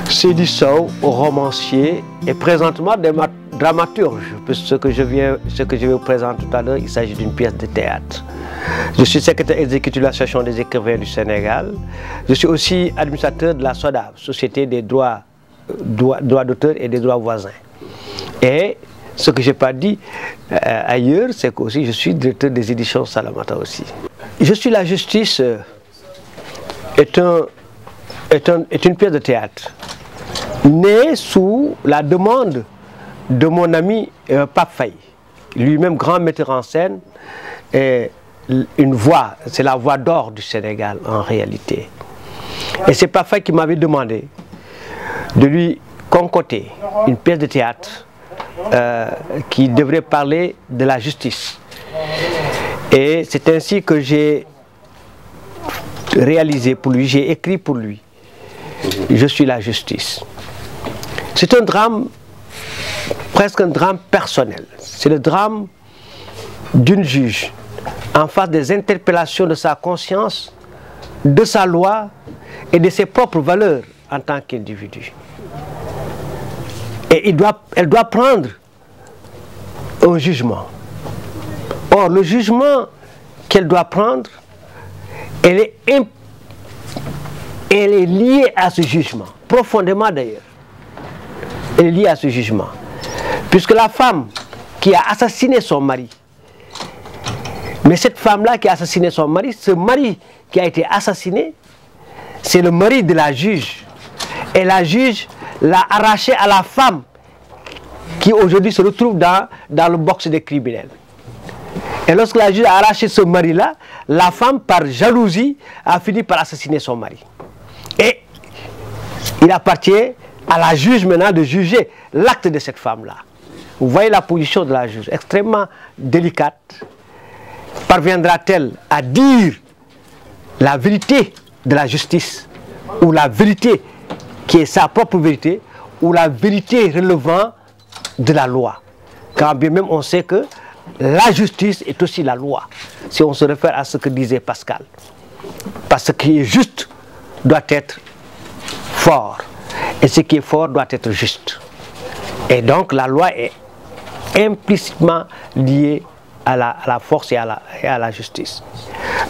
Seydi Sow, romancier et présentement dramaturge. Ce que je vais vous présenter tout à l'heure, il s'agit d'une pièce de théâtre. Je suis secrétaire exécutif de l'Association des écrivains du Sénégal. Je suis aussi administrateur de la SODAV, Société des droits d'auteur et des droits voisins. Et ce que je n'ai pas dit ailleurs, c'est que je suis directeur des éditions Salamata aussi. Je suis la justice est une pièce de théâtre née sous la demande de mon ami Pape Faye, lui-même grand metteur en scène, et une voix, c'est la voix d'or du Sénégal en réalité. Et c'est Pape Faye qui m'avait demandé de lui concocter une pièce de théâtre qui devrait parler de la justice. Et c'est ainsi que j'ai réalisé pour lui, j'ai écrit pour lui. Je suis la justice. C'est un drame, presque un drame personnel. C'est le drame d'une juge en face des interpellations de sa conscience, de sa loi et de ses propres valeurs en tant qu'individu. Et elle doit prendre un jugement. Or, le jugement qu'elle doit prendre, elle est liée à ce jugement, profondément d'ailleurs. Elle est liée à ce jugement. Puisque la femme qui a assassiné son mari, mais cette femme-là qui a assassiné son mari, ce mari qui a été assassiné, c'est le mari de la juge. Et la juge l'a arraché à la femme qui aujourd'hui se retrouve dans le box des criminels. Et lorsque la juge a arraché ce mari-là, la femme, par jalousie, a fini par assassiner son mari. Et il appartient à la juge maintenant de juger l'acte de cette femme-là. Vous voyez la position de la juge, extrêmement délicate. Parviendra-t-elle à dire la vérité de la justice, ou la vérité qui est sa propre vérité, ou la vérité relevant de la loi? Quand bien même on sait que la justice est aussi la loi, si on se réfère à ce que disait Pascal. Parce que ce qui est juste doit être fort, et ce qui est fort doit être juste. Et donc la loi est implicitement liée à la force et à la justice.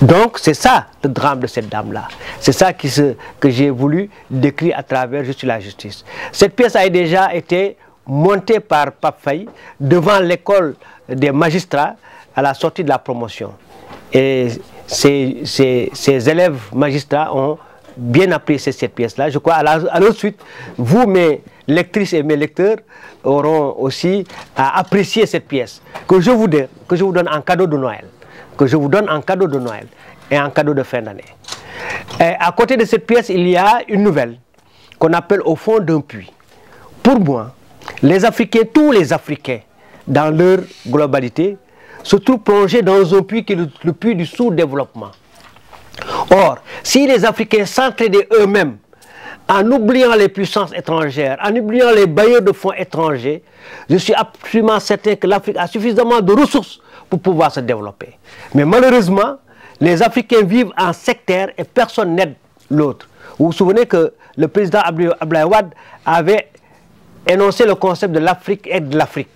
Donc c'est ça le drame de cette dame-là. C'est ça que j'ai voulu décrire à travers Je suis la justice. Cette pièce a déjà été montée par Pape Faye devant l'école des magistrats à la sortie de la promotion. Et ces élèves magistrats ont bien apprécié cette pièce-là. Je crois à la suite, vous, mes lectrices et mes lecteurs, auront aussi à apprécier cette pièce que je vous donne en cadeau de Noël. Que je vous donne en cadeau de Noël et en cadeau de fin d'année. À côté de cette pièce, il y a une nouvelle qu'on appelle Au fond d'un puits. Pour moi, les Africains, tous les Africains, dans leur globalité, se trouvent plongés dans un puits qui est le puits du sous-développement. Or, si les Africains s'entraidaient eux-mêmes, en oubliant les puissances étrangères, en oubliant les bailleurs de fonds étrangers, je suis absolument certain que l'Afrique a suffisamment de ressources pour pouvoir se développer. Mais malheureusement, les Africains vivent en sectaire et personne n'aide l'autre. Vous vous souvenez que le président Abdoulaye Wade avait énoncé le concept de l'Afrique aide l'Afrique,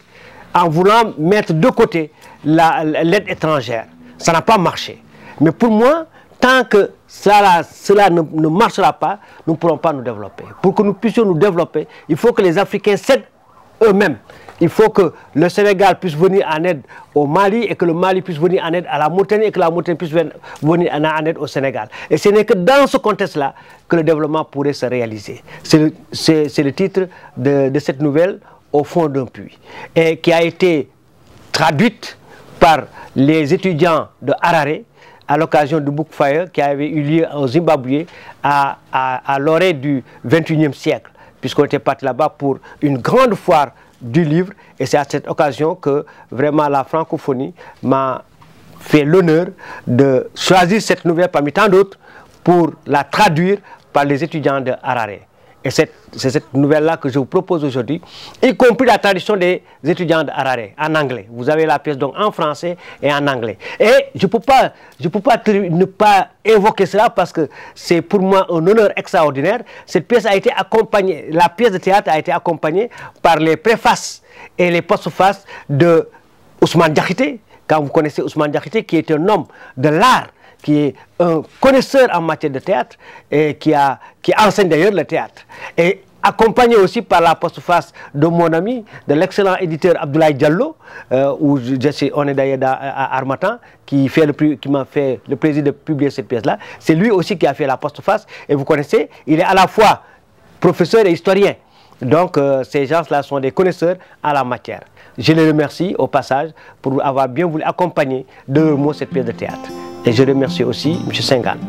en voulant mettre de côté l'aide étrangère. Ça n'a pas marché. Mais pour moi, tant que cela ne marchera pas, nous ne pourrons pas nous développer. Pour que nous puissions nous développer, il faut que les Africains s'aident eux-mêmes. Il faut que le Sénégal puisse venir en aide au Mali, et que le Mali puisse venir en aide à la Mauritanie, et que la Mauritanie puisse venir en aide au Sénégal. Et ce n'est que dans ce contexte-là que le développement pourrait se réaliser. C'est le titre de cette nouvelle, Au fond d'un puits, et qui a été traduite par les étudiants de Harare à l'occasion du Book Fair qui avait eu lieu au Zimbabwe à l'orée du XXIe siècle, puisqu'on était parti là-bas pour une grande foire du livre, et c'est à cette occasion que vraiment la francophonie m'a fait l'honneur de choisir cette nouvelle parmi tant d'autres pour la traduire par les étudiants de Harare. Et c'est cette nouvelle-là que je vous propose aujourd'hui, y compris la traduction des étudiants d'Harare en anglais. Vous avez la pièce donc en français et en anglais. Et je ne peux pas ne pas évoquer cela parce que c'est pour moi un honneur extraordinaire. Cette pièce a été accompagnée, la pièce de théâtre a été accompagnée par les préfaces et les postfaces de Ousmane Diakité. Quand vous connaissez Ousmane Diakité, qui est un homme de l'art, qui est un connaisseur en matière de théâtre et qui enseigne d'ailleurs le théâtre. Et accompagné aussi par la postface de mon ami, de l'excellent éditeur Abdoulaye Diallo, où on est d'ailleurs à Harmattan, qui m'a fait le plaisir de publier cette pièce-là. C'est lui aussi qui a fait la postface. Et vous connaissez, il est à la fois professeur et historien. Donc ces gens-là sont des connaisseurs à la matière. Je les remercie au passage pour avoir bien voulu accompagner de leur mot cette pièce de théâtre. Et je remercie aussi M. Senghane.